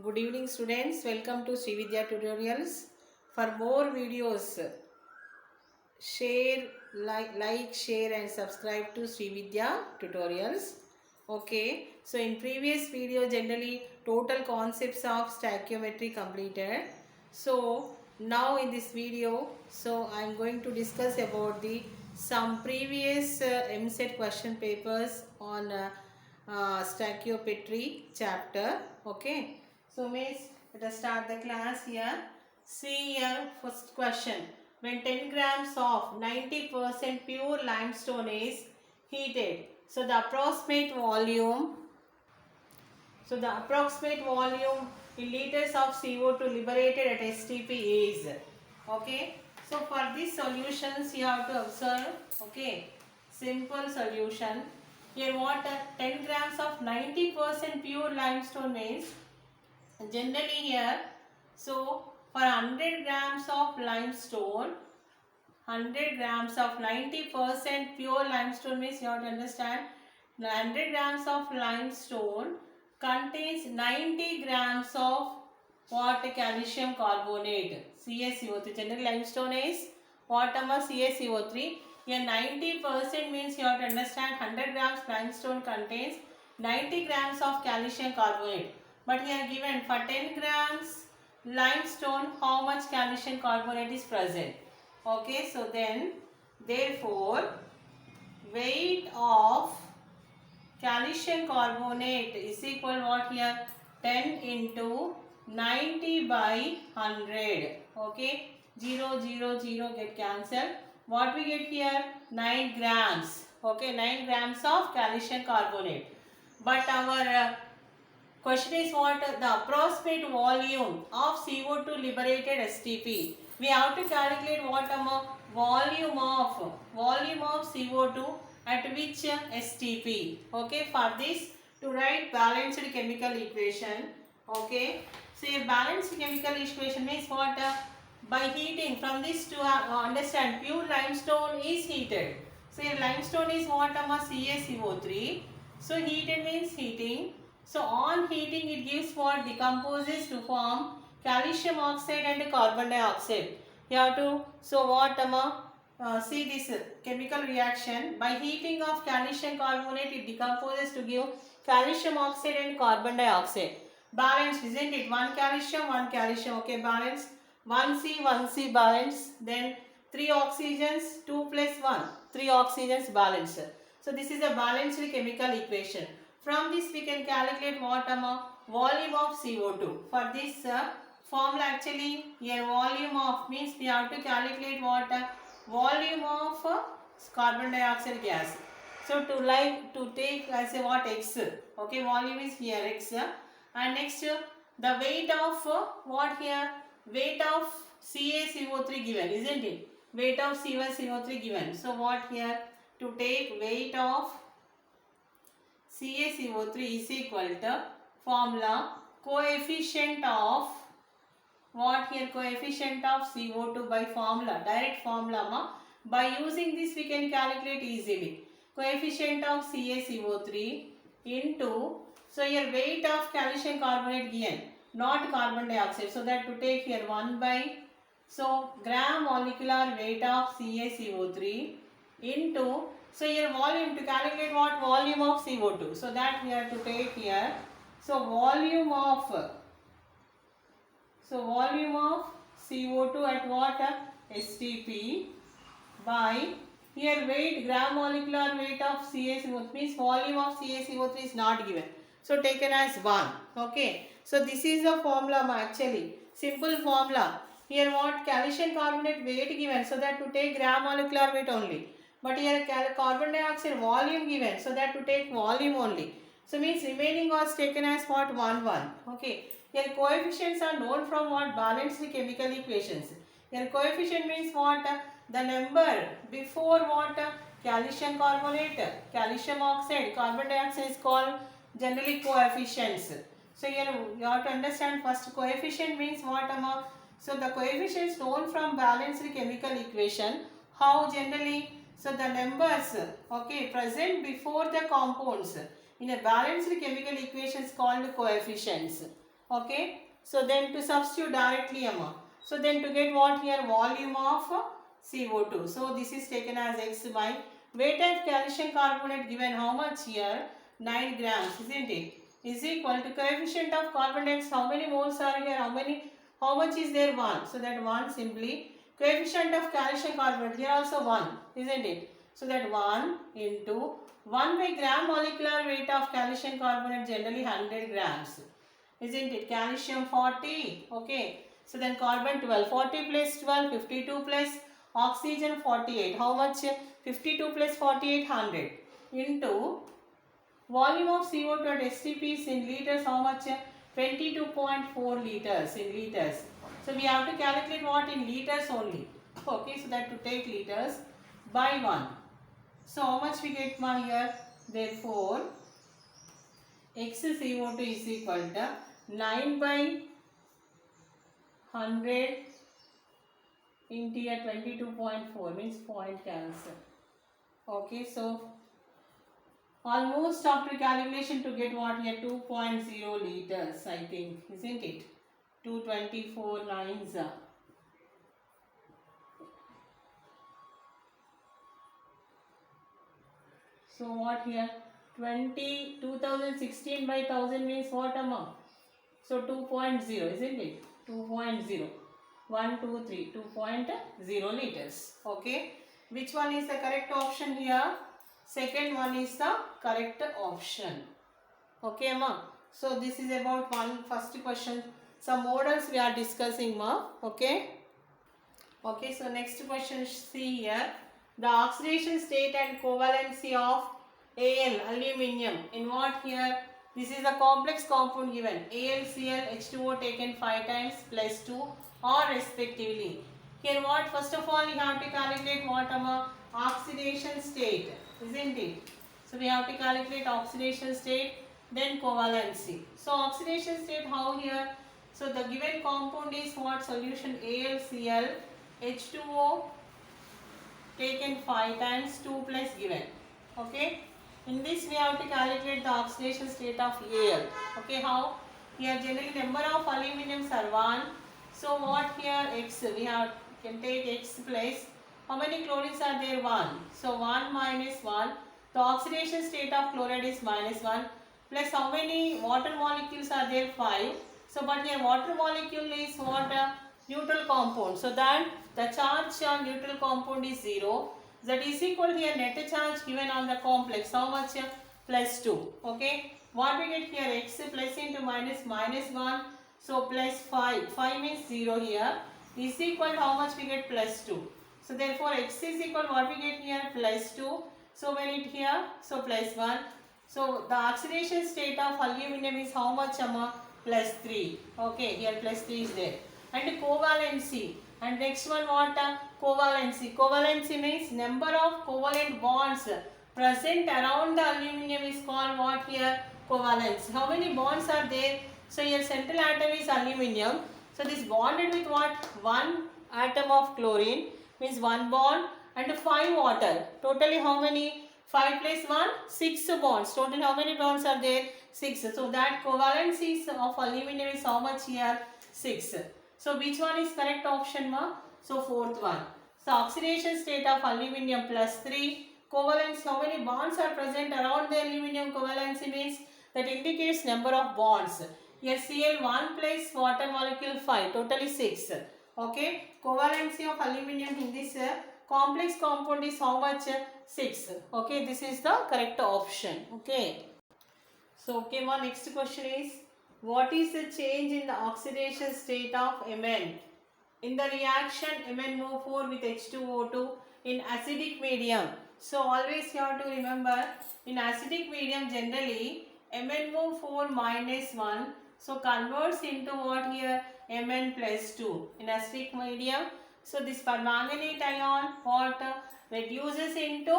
Good evening students, welcome to Srividya Tutorials. For more videos, share, share and subscribe to Srividya Tutorials. Okay, so in previous video generally total concepts of stoichiometry completed. So now in this video, I am going to discuss about the some previous MSET question papers on stoichiometry chapter. Okay, so miss, let us start the class here. See here, first question. When 10 grams of 90% pure limestone is heated, so the approximate volume in liters of CO2 liberated at STP is, okay. So for these solutions you have to observe, okay, simple solution. Here water 10 grams of 90% pure limestone means generally here, so for 100 grams of limestone, 100 grams of 90% pure limestone means you have to understand 100 grams of limestone contains 90 grams of what? Calcium carbonate, CaCO3. Generally limestone is what? CaCO3. Here 90% means you have to understand 100 grams limestone contains 90 grams of calcium carbonate. But here given for 10 grams limestone how much calcium carbonate is present. Okay, so then therefore weight of calcium carbonate is equal what here? 10 into 90 by 100. Okay, 0, 0, 0 get cancelled. What we get here? 9 grams. Okay, 9 grams of calcium carbonate. But our question is what? The approximate volume of CO2 liberated STP. We have to calculate what amount? Volume of CO2 at which STP. Okay, for this to write balanced chemical equation. Okay, so a balanced chemical equation means what? By heating, from this to understand pure limestone is heated. So a limestone is what? CaCO3. So heated means heating. So on heating it gives what? Decomposes to form calcium oxide and carbon dioxide. You have to, so what see this chemical reaction. By heating of calcium carbonate it decomposes to give calcium oxide and carbon dioxide. Balanced, isn't it? One calcium, okay, balanced. 1C balanced. Then 3 oxygens, 2 plus 1, 3 oxygens balanced. So this is a balanced chemical equation. From this we can calculate what volume of CO2. For this formula actually here volume of means we have to calculate what volume of carbon dioxide gas. So to take as a what? X. Okay, volume is here X. And next the weight of what here? Weight of CaCO3 given, isn't it? Weight of CaCO3 given. So what here? To take weight of CaCO3 is equal to formula coefficient of what here? Coefficient of CO2 by formula, direct formula. By using this we can calculate easily. Coefficient of CaCO3 into, so here weight of calcium carbonate given, not carbon dioxide. So that to take here 1 by, so gram molecular weight of CaCO3 into, so here volume, to calculate what? Volume of CO2. So that we have to take here, so volume of CO2 at what? STP by here weight, gram molecular weight of CaCO3 means volume of CaCO3 is not given. So taken as 1. Okay. So this is the formula actually. Simple formula. Here what? Calcium carbonate weight given. So that to take gram molecular weight only. But here carbon dioxide volume given. So that to take volume only. So means remaining was taken as what? 1, 1. Okay. Here coefficients are known from what? Balanced chemical equations. Here coefficient means what? The number before what? Calcium carbonate, calcium oxide, carbon dioxide is called generally coefficients. So here you have to understand first coefficient means what? So the coefficients known from balanced chemical equation. How generally? So the numbers, okay, present before the compounds in a balanced chemical equation is called coefficients. Okay. So then to substitute directly Amma. So then to get what here? Volume of CO2. So this is taken as X by weight of calcium carbonate given how much here? 9 grams, isn't it? Is equal to coefficient of carbon dioxide. How many moles are here? How much is there? 1. So that 1 simply. Coefficient of calcium carbonate here also 1, isn't it? So that 1 into 1 by gram molecular weight of calcium carbonate, generally 100 grams. Isn't it? Calcium 40. Okay. So then carbon 12. 40 plus 12, 52 plus oxygen 48. How much? 52 plus 48, 100. Into volume of CO2 at STPs in liters. How much? 22.4 liters in liters. So we have to calculate what in liters only. Okay. So that to take liters by 1. So how much we get here? Therefore, XCO2 is equal to 9 by 100 into 22.4 means point cancel. Okay, so almost after calculation to get what here? 2.0 liters, I think, isn't it? 224 nines. So what here? 2016 by 1000 means what amount? So 2.0, isn't it? 2.0. 1, 2, 3. 2.0 liters. Okay. Which one is the correct option here? Second one is the correct option. Okay, Amma. So this is about first question. Some models we are discussing, Ma. Okay. Okay. So next question, see here. The oxidation state and covalency of Al, aluminium. In what here? This is a complex compound given. AlCl H2O taken 5 times plus 2 or respectively. Here what? First of all, you have to calculate what oxidation state, isn't it? So we have to calculate oxidation state, then covalency. So oxidation state, how here? So the given compound is what? Solution AlCl H2O taken 5 times 2 plus given. Okay. In this we have to calculate the oxidation state of Al. Okay, how? Here generally number of aluminiums are 1. So what here? X, we can take X plus, how many chlorines are there? 1. So 1 minus 1. The oxidation state of chloride is -1. Plus how many water molecules are there? 5. So but here water molecule is what? Neutral compound. So that the charge on neutral compound is 0. That is equal here net charge given on the complex. How much? Plus 2. Okay. What we get here? X plus into minus 1. So plus 5. 5 means 0 here. Is equal to how much we get? Plus 2. So therefore X is equal what we get here? Plus 2. So when it here? So plus 1. So the oxidation state of aluminum is how much, Amma? Plus 3. Okay. Here plus 3 is there. And covalency. And next one what? Covalency. Covalency means number of covalent bonds present around the aluminium is called what here? Covalence. How many bonds are there? So here central atom is aluminium. So this bonded with what? 1 atom of chlorine means 1 bond and 5 water. Totally how many? 5 plus 1? 6 bonds. Total how many bonds are there? 6. So that covalency of aluminium is how much here? 6. So which one is correct option, ma? So fourth one. So oxidation state of aluminium plus 3. Covalence, how many bonds are present around the aluminium? Covalency means that indicates number of bonds. Here Cl1 plus water molecule 5. Totally 6. Okay. Covalency of aluminium in this complex compound is how much? 6. Okay. This is the correct option. Okay. So okay, ma, next question is, what is the change in the oxidation state of Mn? In the reaction MnO4 with H2O2 in acidic medium. So always you have to remember, in acidic medium generally MnO4 minus 1. So converts into what here? Mn plus 2 in acidic medium. So this permanganate ion what reduces into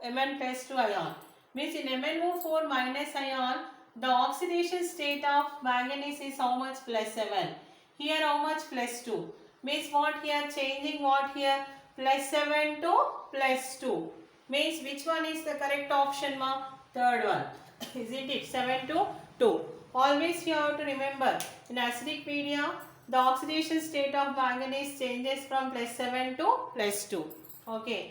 Mn plus 2 ion. Means in MnO4 minus ion, the oxidation state of manganese is how much? Plus 7. Here how much? Plus 2. Means what here? Changing what here? Plus 7 to plus 2. Means which one is the correct option, ma? Third one. Isn't it? 7 to 2. always you have to remember in acidic media the oxidation state of manganese changes from +7 to +2. Okay.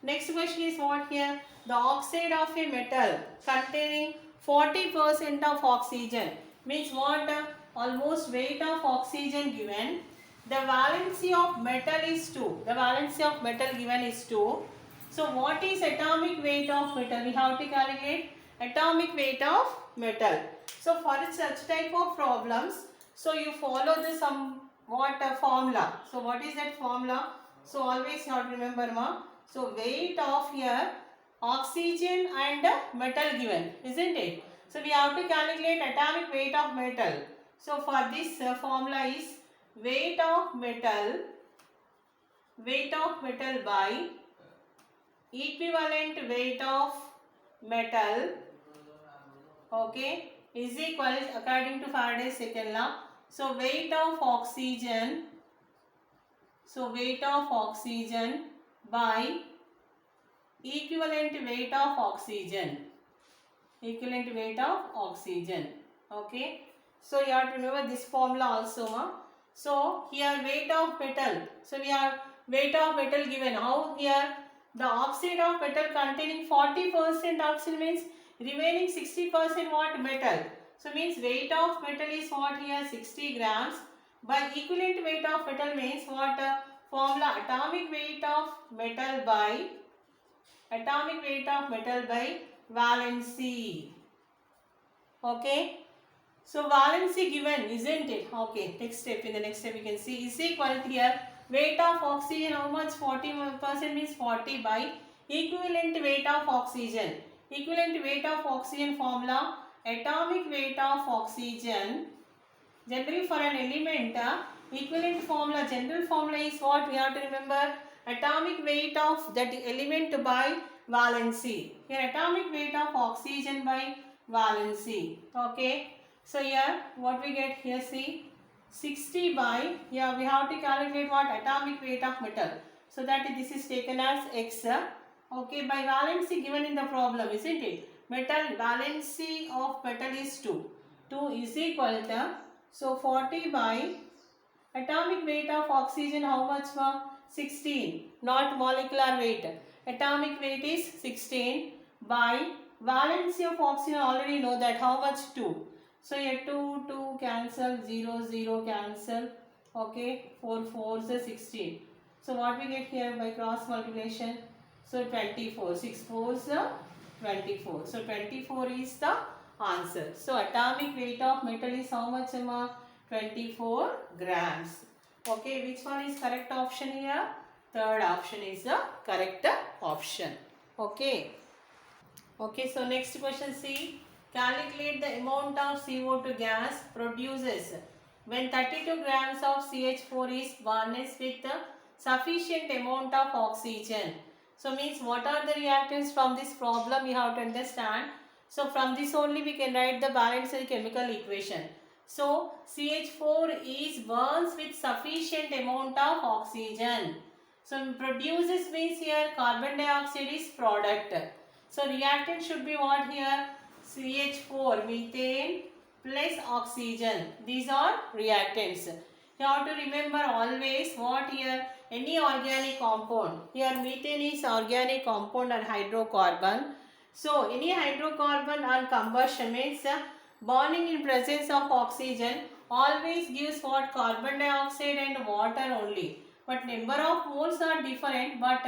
Next question is what here? The oxide of a metal containing 40% of oxygen means what? Almost weight of oxygen given. The valency of metal is 2. The valency of metal given is 2. So what is atomic weight of metal? We have to calculate atomic weight of metal. So for such type of problems, so you follow the formula. So what is that formula? So always you have to remember ma. So weight of here oxygen and metal given, isn't it? So we have to calculate atomic weight of metal. So for this formula is weight of metal by equivalent weight of metal, okay, is equal according to Faraday's second law. So weight of oxygen by equivalent weight of oxygen, okay. So you have to remember this formula also ma. So here weight of metal, so we have weight of metal given. How here? The oxide of metal containing 40% oxygen means remaining 60% what? Metal. So means weight of metal is what here? 60 grams. By equivalent weight of metal means what? Formula atomic weight of metal by valency. Okay. So valency given, isn't it? Okay. Next step, in the next step you can see is equal here. Weight of oxygen, how much? 40% means 40 by equivalent weight of oxygen. Equivalent weight of oxygen formula, atomic weight of oxygen. Generally for an element, equivalent formula, general formula is what we have to remember? Atomic weight of that element by valency. Here atomic weight of oxygen by valency. Okay. So here what we get here, see 60 by, here we have to calculate what? Atomic weight of metal. So that this is taken as X. Okay, by valency given in the problem, isn't it? Metal valency of metal is 2. 2 is equal to, so 40 by atomic weight of oxygen, how much ma? 16. Not molecular weight. Atomic weight is 16 by valency of oxygen, already know that, how much? 2. So here 2 cancel, 0 cancel. Okay, 4 4s are 16. So what we get here by cross multiplication? So 24. 6 4s are 24. So 24 is the answer. So atomic weight of metal is how much ma? 24 grams. Okay, which one is correct option here? Third option is the correct option. Okay. Okay, so next question, see. Calculate the amount of CO2 gas produces when 32 grams of CH4 is harnessed with a sufficient amount of oxygen. So means what are the reactants from this problem we have to understand. So from this only we can write the balanced chemical equation. So CH4 is burns with sufficient amount of oxygen. So produces means here carbon dioxide is product. So reactant should be what here? CH4, methane plus oxygen. These are reactants. You have to remember always what here? Any organic compound. Here methane is organic compound and hydrocarbon. So any hydrocarbon on combustion means burning in presence of oxygen always gives what? Carbon dioxide and water only. But number of moles are different, but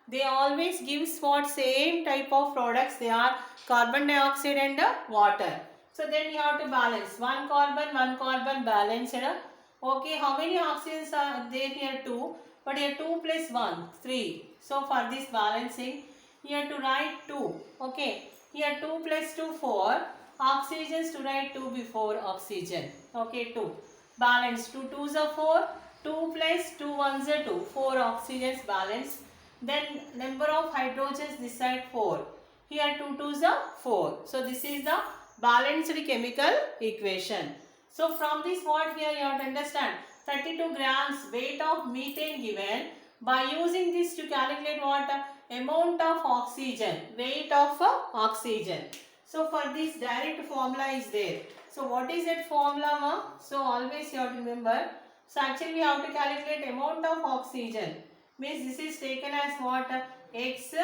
they always gives what? Same type of products. They are carbon dioxide and water. So then you have to balance. One carbon balance. Okay, how many oxygens are there here? 2. But here 2 plus 1, 3. So for this balancing, you have to write 2. Okay, here 2 plus 2, 4. Oxygens to write 2 before oxygen. Okay, 2. Balance 2 2s are 4. 2 plus 2 1s are 2. 4 oxygens balance. Then number of hydrogens this side 4. Here 2 2s are 4. So this is the balanced chemical equation. So from this what here you have to understand, 32 grams weight of methane given. By using this to calculate what? Amount of oxygen, weight of oxygen. So for this direct formula is there. So what is that formula, ma? So always you have to remember. So actually we have to calculate amount of oxygen. Means this is taken as what? X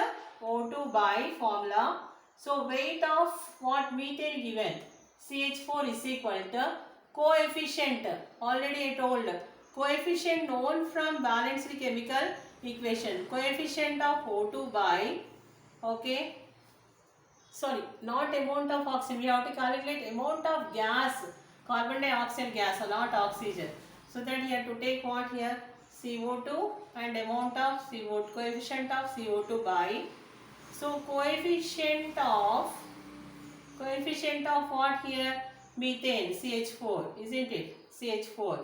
O2 by formula. So weight of what methane given? CH4 is equal to coefficient. Already I told. Coefficient known from balanced chemical equation. Coefficient of O2 by, okay, sorry, not amount of oxygen. We have to calculate amount of gas, carbon dioxide gas, or not oxygen. So that you have to take what here? CO2 and amount of CO2, coefficient of CO2 by. So coefficient of what here? Methane, CH4, isn't it? CH4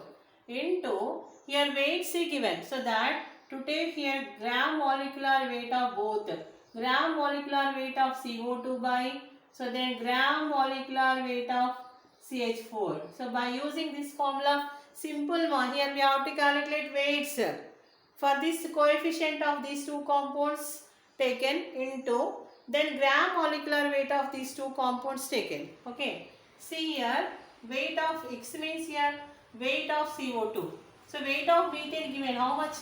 into here weight C given. So that to take here gram molecular weight of both. Gram molecular weight of CO2 by, so then gram molecular weight of CH4. So by using this formula, simple one, here we have to calculate weights. For this coefficient of these two compounds taken into, then gram molecular weight of these two compounds taken. Okay. See here, weight of X means here weight of CO2. So weight of methane given how much?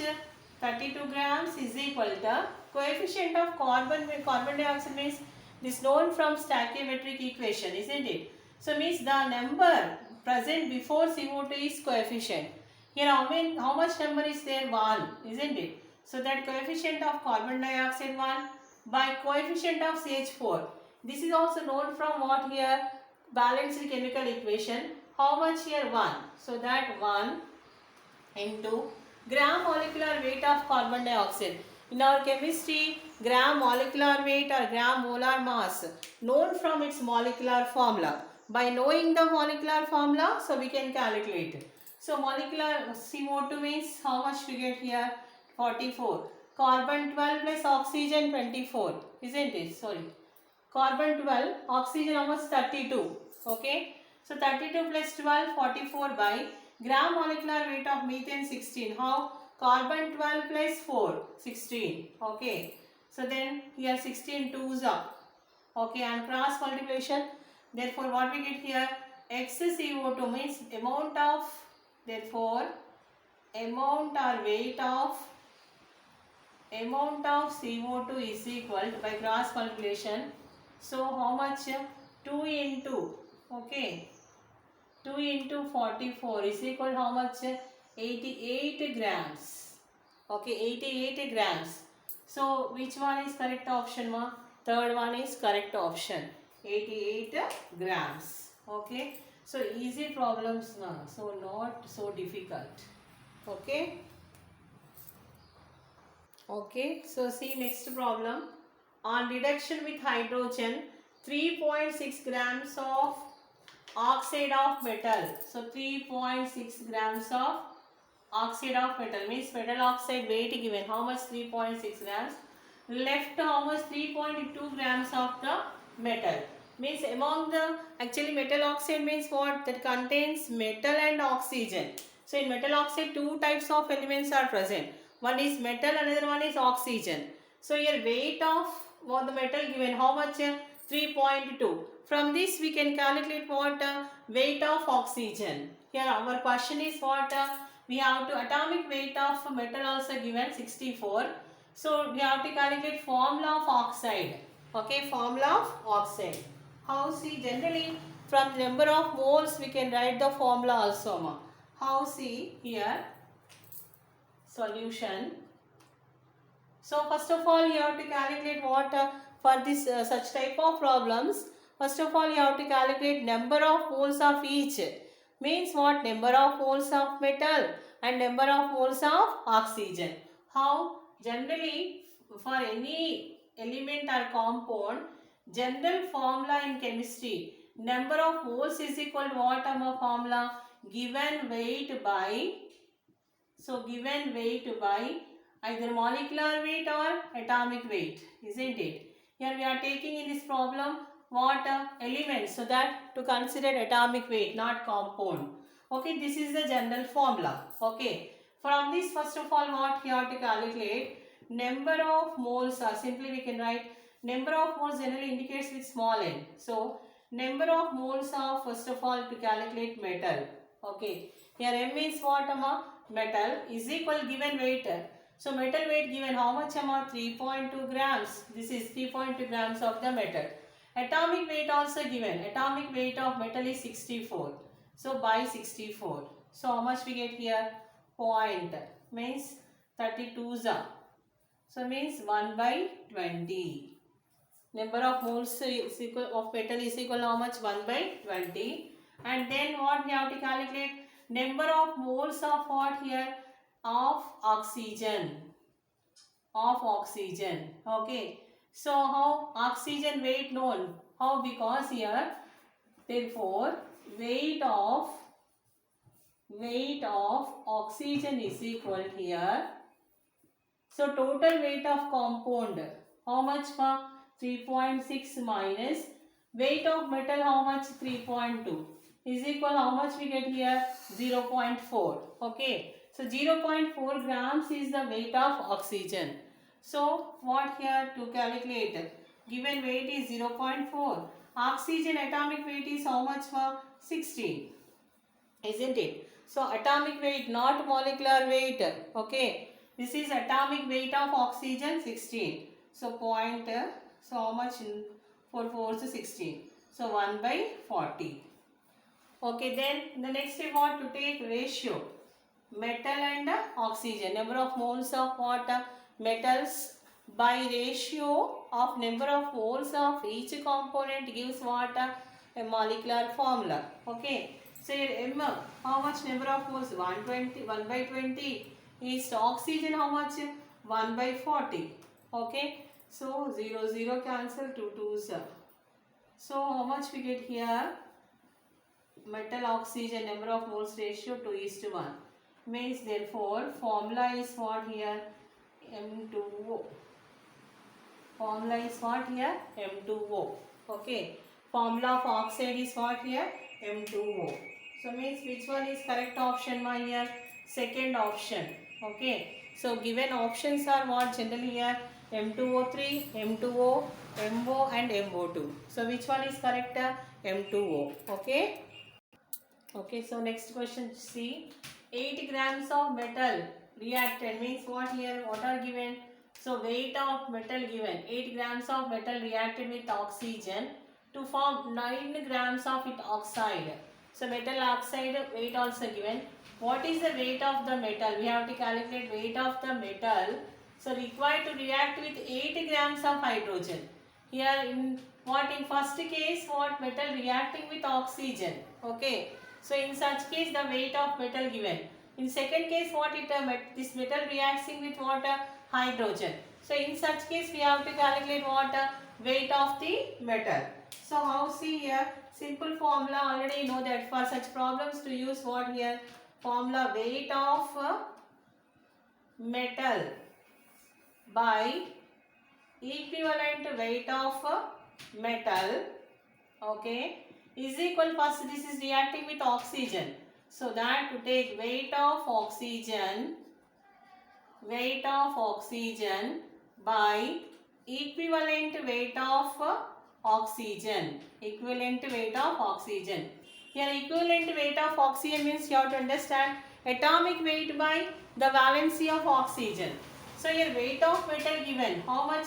32 grams is equal to coefficient of carbon dioxide means this known from stoichiometric equation, isn't it? So means the number present before CO2 is coefficient. Here how much number is there? 1, isn't it? So that coefficient of carbon dioxide 1 by coefficient of CH4. This is also known from what here? Balanced chemical equation. How much here? 1. So that 1 into gram molecular weight of carbon dioxide. In our chemistry, gram molecular weight or gram molar mass known from its molecular formula. By knowing the molecular formula, so we can calculate. So molecular CO2 means how much we get here? 44. Carbon 12 plus oxygen 24. Isn't it? Sorry. Carbon 12, oxygen how much? 32. Okay. So 32 plus 12, 44 by gram molecular weight of methane 16. How? Carbon 12 plus 4, 16. Okay. So then here 16 2s up. Okay, and cross multiplication. Therefore what we get here? X CO2 means amount of, therefore amount or weight of CO2 is equal to, by cross multiplication. So how much? 2 into, okay, 2 into 44 is equal to how much? 88 grams. Okay, 88 grams. So which one is correct option, ma? Third one is correct option. 88 grams. Okay. So easy problems, ma. So not so difficult. Okay. Okay. So see next problem. On reduction with hydrogen, 3.6 grams of oxide of metal. So 3.6 grams of oxide of metal means metal oxide weight given how much? 3.6 grams. Left how much? 3.2 grams of the metal. Means among the, actually metal oxide means what? That contains metal and oxygen. So in metal oxide two types of elements are present. One is metal, another one is oxygen. So here weight of what the metal given how much? 3.2. From this we can calculate what? Weight of oxygen. Here our question is what? We have to atomic weight of metal also given 64. So we have to calculate formula of oxide. Okay, formula of oxide. How? See, generally from number of moles we can write the formula also, ma. How? See here, solution. So first of all you have to calculate what? For this such type of problems, first of all you have to calculate number of moles of each. Means what? Number of moles of metal and number of moles of oxygen. How? Generally for any element or compound, general formula in chemistry, number of moles is equal to what? Formula given weight by, so given weight by either molecular weight or atomic weight, isn't it? Here we are taking in this problem what? Elements, so that to consider atomic weight, not compound. Okay, this is the general formula. Okay, from this first of all what you have to calculate? Number of moles are, simply we can write Number of moles generally indicates with small n. So number of moles of, first of all, to calculate metal. Okay. Here M means what, Amma? Metal is equal given weight. So metal weight given how much, Amma? 3.2 grams. This is 3.2 grams of the metal. Atomic weight also given. Atomic weight of metal is 64. So by 64. So how much we get here? Point. Means 32 za. So means 1 by 20. Number of moles is equal of metal is equal to how much? 1 by 20. And then what we have to calculate? Number of moles of what here? Of oxygen. Of oxygen. Okay. So how oxygen weight known? How? Because here, therefore, weight of oxygen is equal here. So total weight of compound, how much for? 3.6 minus weight of metal, how much? 3.2 is equal how much we get here? 0.4. Okay. So 0.4 grams is the weight of oxygen. So what here to calculate? Given weight is 0.4. Oxygen atomic weight is how much for? 16. Isn't it? So atomic weight, not molecular weight. Okay. This is atomic weight of oxygen 16. So point, so how much? 4 4 is 16. So 1 by 40. Okay, then the next we want to take ratio. Metal and oxygen. Number of moles of what? Metals by ratio of number of moles of each component gives what? A molecular formula. Okay. So here M, how much number of moles? 120, 1 by 20 is oxygen how much? 1 by 40. Okay. So 0 0 cancel, 2 2s. So how much we get here? Metal oxygen number of moles ratio 2:1. Means therefore formula is what here? M2O. Formula is what here? M2O. Okay. Formula of oxide is what here? M2O. So means which one is correct option my here? Second option. Okay. So given options are what generally here? M2O3, M2O, MO and MO2. So which one is correct? M2O. Okay. Okay. So next question see. 8 grams of metal reacted means what here? What are given? So weight of metal given. 8 grams of metal reacted with oxygen to form 9 grams of its oxide. So metal oxide weight also given. What is the weight of the metal? We have to calculate weight of the metal. So required to react with 8 grams of hydrogen. Here in what? In first case what? Metal reacting with oxygen. Okay. So in such case the weight of metal given. In second case what? This metal reacting with what? Hydrogen. So in such case we have to calculate what? Weight of the metal. So how? See here, simple formula already you know that for such problems to use what here? Formula weight of metal by equivalent weight of metal, okay, is equal, first this is reacting with oxygen. So that to take weight of oxygen by equivalent weight of oxygen. Equivalent weight of oxygen. Here equivalent weight of oxygen means you have to understand atomic weight by the valency of oxygen. So here weight of metal given. How much?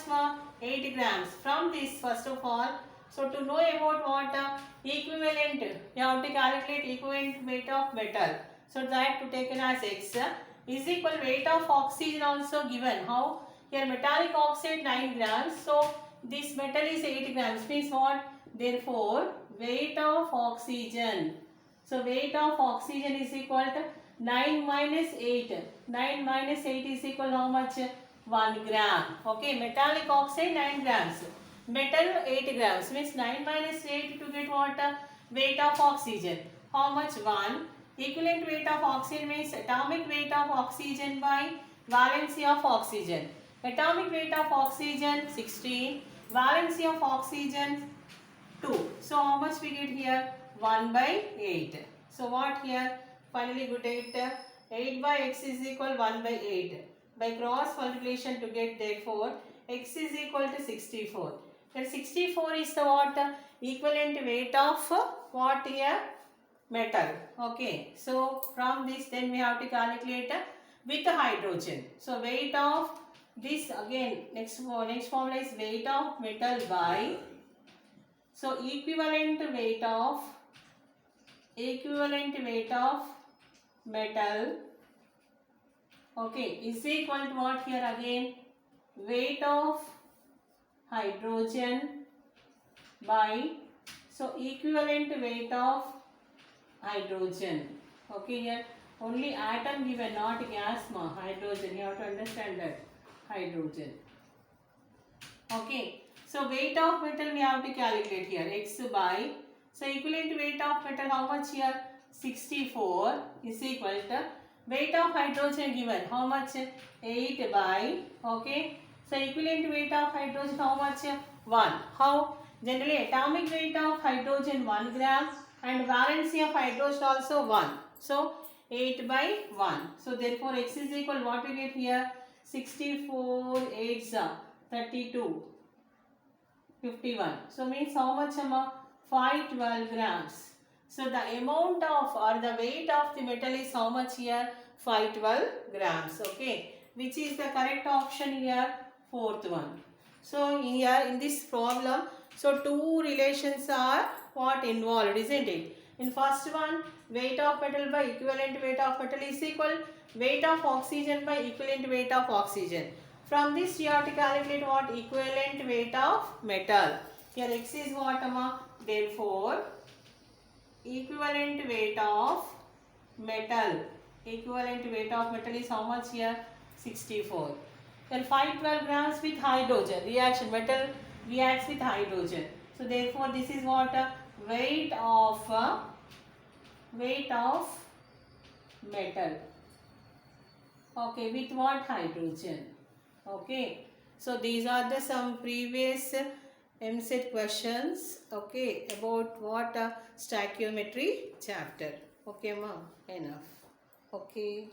8 grams. From this first of all, so to know about what? Equivalent, you have to calculate equivalent weight of metal. So that to taken as X is equal weight of oxygen also given. How? Here metallic oxide 9 grams. So this metal is 8 grams. Means what? Therefore weight of oxygen. So weight of oxygen is equal to 9 minus 8. 9 minus 8 is equal to how much? 1 gram. Okay. Metallic oxide 9 grams. Metal 8 grams. Means 9 minus 8 to get what? Weight of oxygen. How much? 1. Equivalent weight of oxygen means atomic weight of oxygen by valency of oxygen. Atomic weight of oxygen 16. Valency of oxygen 2. So how much we get here? 1 by 8. So what here? Finally we get 8 by x is equal 1 by 8. By cross multiplication to get therefore x is equal to 64. Then 64 is the what? Equivalent weight of what here? Metal. Okay. So from this then we have to calculate with the hydrogen. So weight of this again next formula is weight of metal by, so equivalent weight of metal, okay, is equal to what here again? Weight of hydrogen by, so equivalent weight of hydrogen. Okay, here only atom given, not gas ma, hydrogen. You have to understand that. Hydrogen. Okay, so weight of metal we have to calculate here. X by, so equivalent weight of metal how much here? 64 is equal to weight of hydrogen given how much? 8 by, okay, so equivalent weight of hydrogen how much? 1. How? Generally atomic weight of hydrogen 1 gram and valency of hydrogen also 1. So 8 by 1. So therefore X is equal, what we get here? 64 8s 32 51. So means how much? 512 grams. So the amount of or the weight of the metal is how much here? 512 grams. Okay. Which is the correct option here? Fourth one. So here in this problem, so two relations are what involved, isn't it? In first one, weight of metal by equivalent weight of metal is equal weight of oxygen by equivalent weight of oxygen. From this you have to calculate what? Equivalent weight of metal. Here X is what? Therefore equivalent weight of metal. Equivalent weight of metal is how much here? 64. Then 512 grams with hydrogen. Reaction, metal reacts with hydrogen. So therefore this is what? Weight of metal. Okay, with what? Hydrogen. Okay. So these are the some previous MCET questions. Okay, about what? Stoichiometry chapter. Okay, ma'am. Enough. Okay.